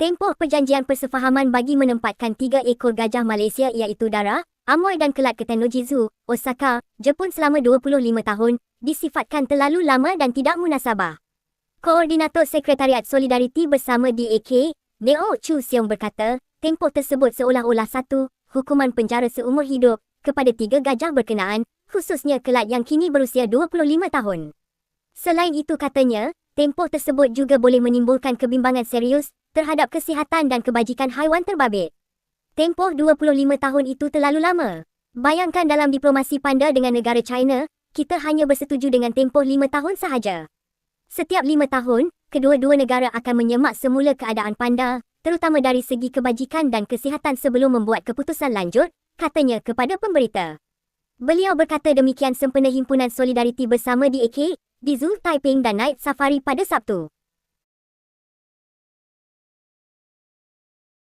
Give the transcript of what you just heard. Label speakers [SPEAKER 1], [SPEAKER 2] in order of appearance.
[SPEAKER 1] Tempoh perjanjian persefahaman bagi menempatkan 3 ekor gajah Malaysia iaitu Dara, Amoy dan Kelab ke Tennoji Zoo, Osaka, Jepun selama 25 tahun, disifatkan terlalu lama dan tidak munasabah. Koordinator Sekretariat Solidariti Bersama DAK, Neo Chu Siong berkata, tempoh tersebut seolah-olah satu, hukuman penjara seumur hidup, kepada 3 gajah berkenaan, khususnya Kelab yang kini berusia 25 tahun. Selain itu katanya, tempoh tersebut juga boleh menimbulkan kebimbangan serius terhadap kesihatan dan kebajikan haiwan terbabit. Tempoh 25 tahun itu terlalu lama. Bayangkan dalam diplomasi panda dengan negara China, kita hanya bersetuju dengan tempoh 5 tahun sahaja. Setiap 5 tahun, kedua-dua negara akan menyemak semula keadaan panda, terutama dari segi kebajikan dan kesihatan sebelum membuat keputusan lanjut, katanya kepada pemberita. Beliau berkata demikian sempena Himpunan Solidariti Bersama DAK di Zoo Taiping dan Night Safari pada Sabtu.